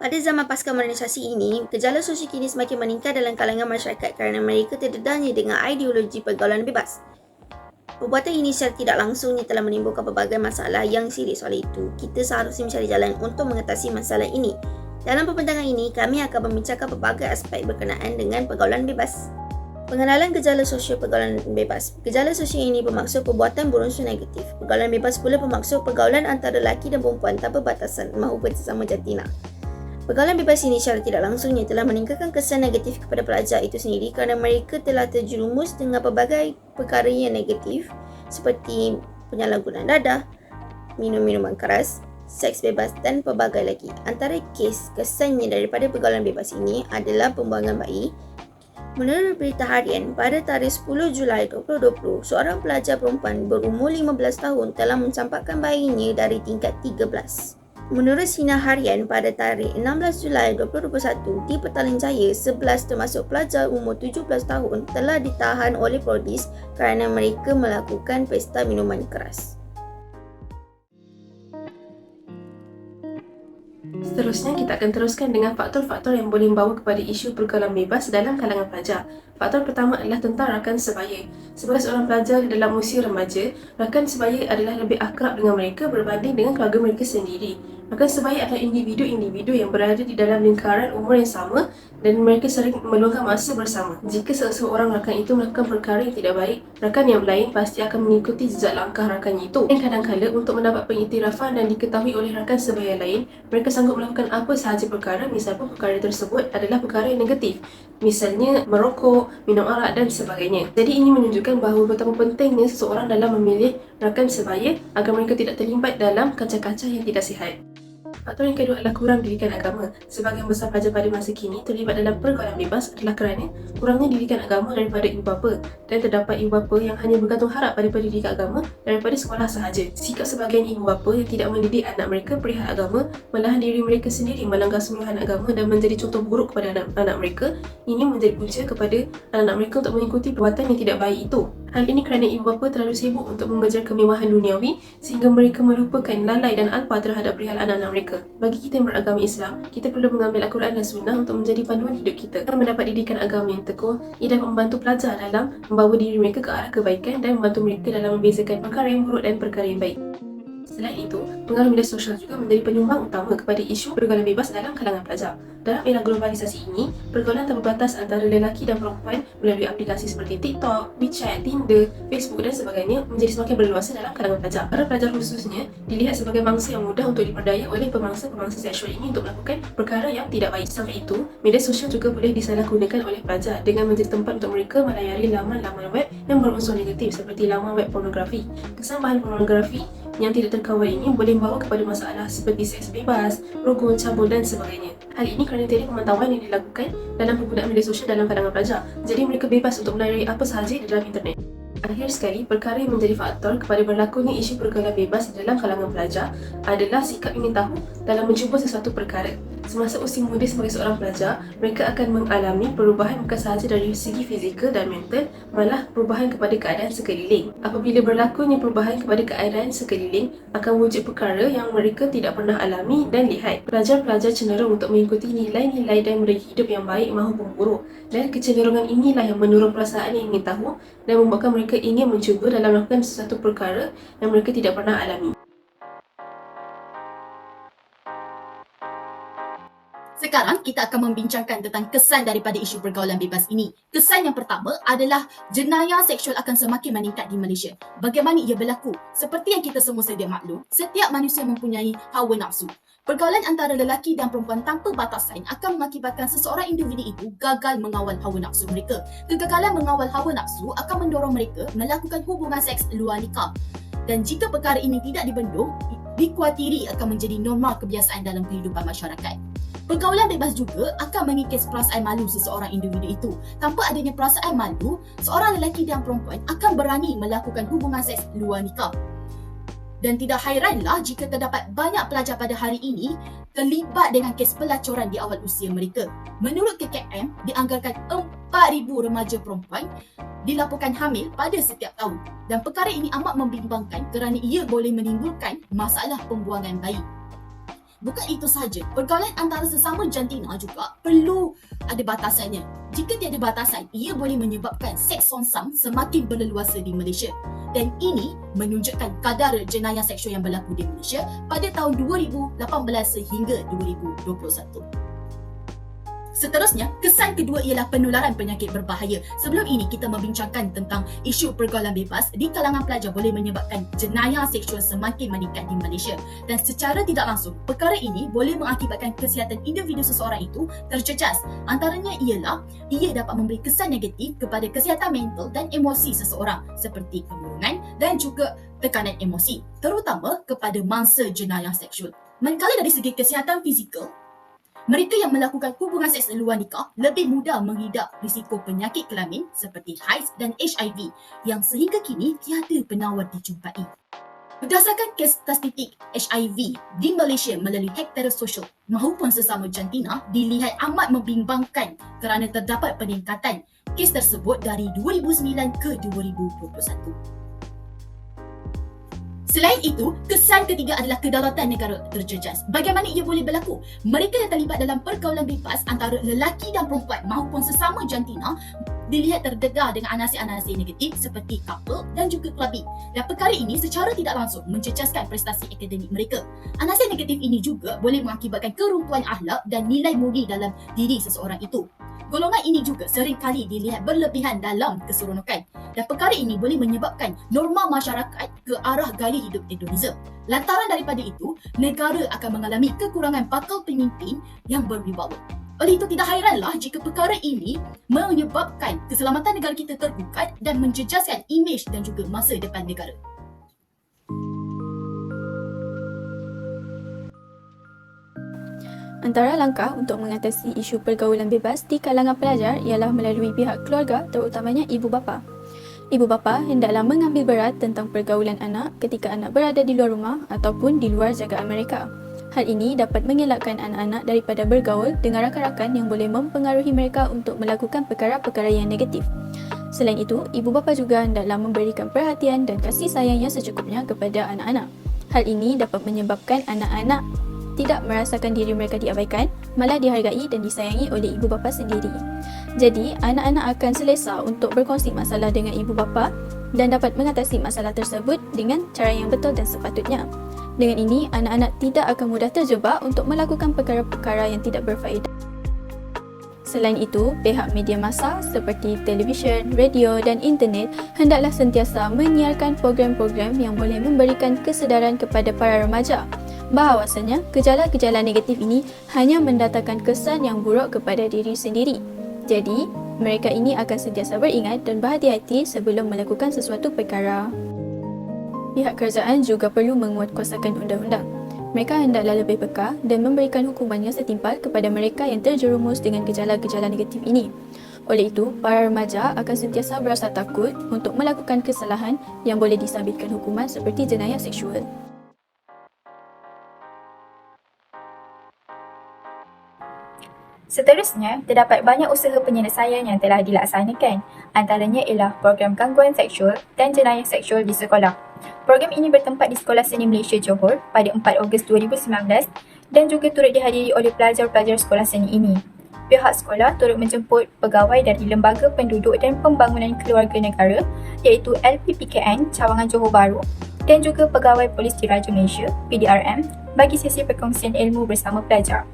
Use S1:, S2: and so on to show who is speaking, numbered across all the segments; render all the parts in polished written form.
S1: Pada zaman pasca modernisasi ini, gejala sosial kini semakin meningkat dalam kalangan masyarakat kerana mereka terdedahnya dengan ideologi pergaulan bebas. Perbuatan ini secara tidak langsungnya telah menimbulkan pelbagai masalah yang serius. Oleh itu, kita seharusnya mencari jalan untuk mengatasi masalah ini. Dalam pembincangan ini, kami akan membincangkan pelbagai aspek berkenaan dengan pergaulan bebas. Pengenalan gejala sosial pergaulan bebas. Gejala sosial ini bermaksud perbuatan berunsur negatif. Pergaulan bebas pula bermaksud pergaulan antara lelaki dan perempuan tanpa batasan maupun sesama jantina. Pergaulan bebas ini secara tidak langsungnya telah meningkatkan kesan negatif kepada pelajar itu sendiri kerana mereka telah terjerumus dengan pelbagai perkara yang negatif seperti penyalahgunaan dadah, minum minuman keras, seks bebas dan pelbagai lagi. Antara kes kesannya daripada pergaulan bebas ini adalah pembuangan bayi. Menurut berita harian, pada tarikh 10 Julai 2020, seorang pelajar perempuan berumur 15 tahun telah mencampakkan bayinya dari tingkat 13. Menurut Sinar Harian, pada tarikh 16 Julai 2021, di Petaling Jaya, 11 termasuk pelajar umur 17 tahun telah ditahan oleh polis kerana mereka melakukan pesta minuman keras.
S2: Seterusnya, kita akan teruskan dengan faktor-faktor yang boleh membawa kepada isu pergaulan bebas dalam kalangan pelajar. Faktor pertama adalah tentang rakan sebaya. Sebagai seorang pelajar dalam usia remaja, rakan sebaya adalah lebih akrab dengan mereka berbanding dengan keluarga mereka sendiri. Rakan sebaya adalah individu-individu yang berada di dalam lingkaran umur yang sama dan mereka sering meluangkan masa bersama. Jika seseorang rakan itu melakukan perkara yang tidak baik, rakan yang lain pasti akan mengikuti jejak langkah rakannya itu. Dan kadang-kadang untuk mendapat pengiktirafan dan diketahui oleh rakan sebaya lain, mereka sanggup melakukan apa sahaja perkara, misalnya perkara tersebut adalah perkara yang negatif. Misalnya merokok, minum arak dan sebagainya. Jadi ini menunjukkan bahawa betapa pentingnya seseorang dalam memilih rakan sebaya agar mereka tidak terlibat dalam kacau-kacau yang tidak sihat. Faktor yang kedua adalah kurang didikan agama. Sebahagian besar pelajar pada masa kini terlibat dalam pergaulan bebas adalah kerana kurangnya didikan agama daripada ibu bapa, dan terdapat ibu bapa yang hanya bergantung harap pada pendidikan agama daripada sekolah sahaja. Sikap sebahagian ibu bapa yang tidak mendidik anak mereka perihal agama, malahan diri mereka sendiri melanggar suruhan agama dan menjadi contoh buruk kepada anak-anak mereka, ini menjadi punca kepada anak-anak mereka untuk mengikuti perbuatan yang tidak baik itu. Hal ini kerana ibu bapa terlalu sibuk untuk mengejar kemewahan duniawi sehingga mereka melupakan lalai dan alpa terhadap perihal anak-anak mereka. Bagi kita yang beragama Islam, kita perlu mengambil Al-Quran dan Sunnah untuk menjadi panduan hidup kita. Dengan mendapat didikan agama yang teguh, ia dapat membantu pelajar dalam membawa diri mereka ke arah kebaikan dan membantu mereka dalam membezakan perkara yang buruk dan perkara yang baik. Selain itu, pengaruh media sosial juga menjadi penyumbang utama kepada isu pergaulan bebas dalam kalangan pelajar. Dalam era globalisasi ini, pergaulan tanpa batas antara lelaki dan perempuan melalui aplikasi seperti TikTok, WeChat, Tinder, Facebook dan sebagainya menjadi semakin berluasan dalam kalangan pelajar. Para pelajar khususnya dilihat sebagai mangsa yang mudah untuk diperdaya oleh pemangsa-pemangsa seksual ini untuk melakukan perkara yang tidak baik. Sampai itu, media sosial juga boleh disalahgunakan oleh pelajar dengan menjadi tempat untuk mereka melayari laman-laman web yang berunsur negatif seperti laman web pornografi. Kesan bahan pornografi yang tidak terkawal ini boleh membawa kepada masalah seperti seks bebas, rogol, cabul dan sebagainya. Hal ini kerana tiada pemantauan yang dilakukan dalam penggunaan media sosial dalam kalangan pelajar. Jadi mereka bebas untuk melayari apa sahaja di dalam internet. Akhir sekali, perkara yang menjadi faktor kepada berlakunya isu pergaulan bebas dalam kalangan pelajar adalah sikap ingin tahu dalam mencuba sesuatu perkara. Semasa usia muda sebagai seorang pelajar, mereka akan mengalami perubahan bukan sahaja dari segi fizikal dan mental, malah perubahan kepada keadaan sekeliling. Apabila berlakunya perubahan kepada keadaan sekeliling, akan wujud perkara yang mereka tidak pernah alami dan lihat. Pelajar-pelajar cenderung untuk mengikuti nilai-nilai dan mereka hidup yang baik maupun buruk. Dan kecenderungan inilah yang menurun perasaan yang ingin tahu dan membuatkan mereka ingin mencuba dalam melakukan sesuatu perkara yang mereka tidak pernah alami.
S3: Sekarang kita akan membincangkan tentang kesan daripada isu pergaulan bebas ini. Kesan yang pertama adalah jenayah seksual akan semakin meningkat di Malaysia. Bagaimana ia berlaku? Seperti yang kita semua sedia maklum, setiap manusia mempunyai hawa nafsu. Pergaulan antara lelaki dan perempuan tanpa batasan akan mengakibatkan seseorang individu itu gagal mengawal hawa nafsu mereka. Kegagalan mengawal hawa nafsu akan mendorong mereka melakukan hubungan seks luar nikah. Dan jika perkara ini tidak dibendung, dikuatiri akan menjadi normal kebiasaan dalam kehidupan masyarakat. Pergaulan bebas juga akan mengikis perasaan malu seseorang individu itu. Tanpa adanya perasaan malu, seorang lelaki dan perempuan akan berani melakukan hubungan seks luar nikah. Dan tidak hairanlah jika terdapat banyak pelajar pada hari ini terlibat dengan kes pelacuran di awal usia mereka. Menurut KKM, dianggarkan 4,000 remaja perempuan dilaporkan hamil pada setiap tahun. Dan perkara ini amat membimbangkan kerana ia boleh menimbulkan masalah pembuangan bayi. Bukan itu sahaja, pergaulan antara sesama jantina juga perlu ada batasannya. Jika tiada batasan, ia boleh menyebabkan seks sonsam semakin berleluasa di Malaysia. Dan ini menunjukkan kadar jenayah seksual yang berlaku di Malaysia pada tahun 2018 sehingga 2021. Seterusnya, kesan kedua ialah penularan penyakit berbahaya. Sebelum ini kita membincangkan tentang isu pergaulan bebas di kalangan pelajar boleh menyebabkan jenayah seksual semakin meningkat di Malaysia. Dan secara tidak langsung, perkara ini boleh mengakibatkan kesihatan individu seseorang itu terjejas. Antaranya ialah ia dapat memberi kesan negatif kepada kesihatan mental dan emosi seseorang seperti kemurungan dan juga tekanan emosi, terutama kepada mangsa jenayah seksual. Manakala dari segi kesihatan fizikal, mereka yang melakukan hubungan seks di luar nikah lebih mudah menghidap risiko penyakit kelamin seperti AIDS dan HIV yang sehingga kini tiada penawar dijumpai. Berdasarkan kes statistik HIV di Malaysia melalui Hektare Sosial maupun sesama jantina dilihat amat membimbangkan kerana terdapat peningkatan kes tersebut dari 2009 ke 2021. Selain itu, kesan ketiga adalah kedaulatan negara terjejas. Bagaimana ia boleh berlaku? Mereka yang terlibat dalam pergaulan bebas antara lelaki dan perempuan maupun sesama jantina dilihat terdedah dengan anasir-anasir negatif seperti couple dan juga clubbing. Dan perkara ini secara tidak langsung menjejaskan prestasi akademik mereka. Anasir negatif ini juga boleh mengakibatkan keruntuhan akhlak dan nilai murni dalam diri seseorang itu. Golongan ini juga seringkali dilihat berlebihan dalam keseronokan dan perkara ini boleh menyebabkan norma masyarakat ke arah gaya hidup hedonisme. Lantaran daripada itu, negara akan mengalami kekurangan bakal pemimpin yang berwibawa. Oleh itu tidak hairanlah jika perkara ini menyebabkan keselamatan negara kita tergugat dan menjejaskan imej dan juga masa depan negara.
S4: Antara langkah untuk mengatasi isu pergaulan bebas di kalangan pelajar ialah melalui pihak keluarga, terutamanya ibu bapa. Ibu bapa hendaklah mengambil berat tentang pergaulan anak ketika anak berada di luar rumah ataupun di luar jagaan mereka. Hal ini dapat mengelakkan anak-anak daripada bergaul dengan rakan-rakan yang boleh mempengaruhi mereka untuk melakukan perkara-perkara yang negatif. Selain itu, ibu bapa juga hendaklah memberikan perhatian dan kasih sayang yang secukupnya kepada anak-anak. Hal ini dapat menyebabkan anak-anak tidak merasakan diri mereka diabaikan, malah dihargai dan disayangi oleh ibu bapa sendiri. Jadi, anak-anak akan selesa untuk berkongsi masalah dengan ibu bapa dan dapat mengatasi masalah tersebut dengan cara yang betul dan sepatutnya. Dengan ini, anak-anak tidak akan mudah terjebak untuk melakukan perkara-perkara yang tidak berfaedah. Selain itu, pihak media massa seperti televisyen, radio dan internet hendaklah sentiasa menyiarkan program-program yang boleh memberikan kesedaran kepada para remaja bahawasanya gejala-gejala negatif ini hanya mendatangkan kesan yang buruk kepada diri sendiri. Jadi, mereka ini akan sentiasa beringat dan berhati-hati sebelum melakukan sesuatu perkara. Pihak kerajaan juga perlu menguatkuasakan undang-undang. Mereka hendaklah lebih peka dan memberikan hukuman yang setimpal kepada mereka yang terjerumus dengan gejala-gejala negatif ini. Oleh itu, para remaja akan sentiasa berasa takut untuk melakukan kesalahan yang boleh disabitkan hukuman seperti jenayah seksual.
S5: Seterusnya, terdapat banyak usaha penyelesaian yang telah dilaksanakan. Antaranya ialah program gangguan seksual dan jenayah seksual di sekolah. Program ini bertempat di Sekolah Seni Malaysia Johor pada 4 Ogos 2019 dan juga turut dihadiri oleh pelajar-pelajar sekolah seni ini. Pihak sekolah turut menjemput pegawai dari Lembaga Penduduk dan Pembangunan Keluarga Negara iaitu LPPKN Cawangan Johor Bahru dan juga pegawai Polis Diraja Malaysia PDRM bagi sesi perkongsian ilmu bersama pelajar.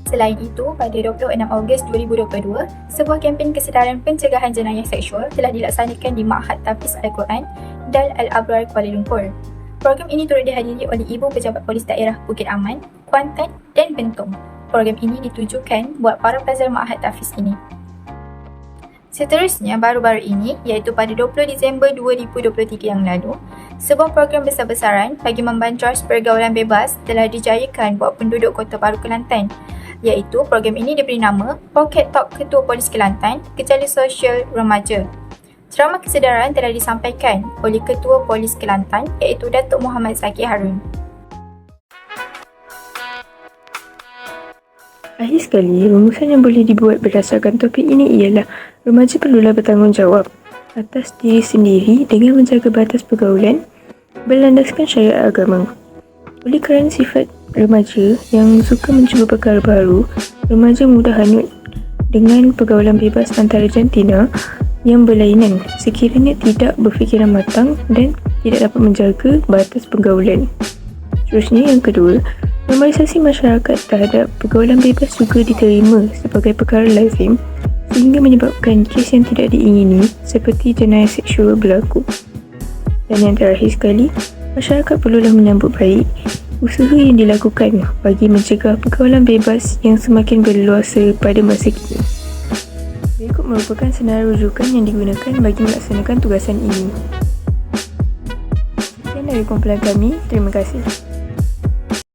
S5: Selain itu, pada 26 Ogos 2022, sebuah kempen kesedaran pencegahan jenayah seksual telah dilaksanakan di Ma'had Tahfiz Al-Quran Dal Al-Abrar Kuala Lumpur. Program ini turut dihadiri oleh Ibu Pejabat Polis Daerah Bukit Aman, Kuantan dan Bentong. Program ini ditujukan buat para pelajar Ma'had Tahfiz ini. Seterusnya, baru-baru ini, iaitu pada 20 Disember 2023 yang lalu, sebuah program besar-besaran bagi membanjars pergaulan bebas telah dijayakan buat penduduk Kota Baru Kelantan, iaitu program ini diberi nama Pocket Talk Ketua Polis Kelantan, Gejala Sosial Remaja. Ceramah kesedaran telah disampaikan oleh Ketua Polis Kelantan iaitu Datuk Muhammad Zaki Harun.
S6: Akhir sekali, rumusan yang boleh dibuat berdasarkan topik ini ialah remaja perlulah bertanggungjawab atas diri sendiri dengan menjaga batas pergaulan berlandaskan syariat agama. Oleh kerana sifat remaja yang suka mencuba perkara baru, remaja mudah hanyut dengan pergaulan bebas antara jantina yang berlainan sekiranya tidak berfikiran matang dan tidak dapat menjaga batas pergaulan. Seterusnya, yang kedua, normalisasi masyarakat terhadap pergaulan bebas juga diterima sebagai perkara lazim sehingga menyebabkan kes yang tidak diingini seperti jenayah seksual berlaku. Dan yang terakhir sekali, masyarakat perlulah menyambut baik usaha yang dilakukan bagi mencegah pergaulan bebas yang semakin berluasa pada masa kini. Berikut merupakan senarai rujukan yang digunakan bagi melaksanakan tugasan ini. Sekian dari kumpulan kami, terima kasih.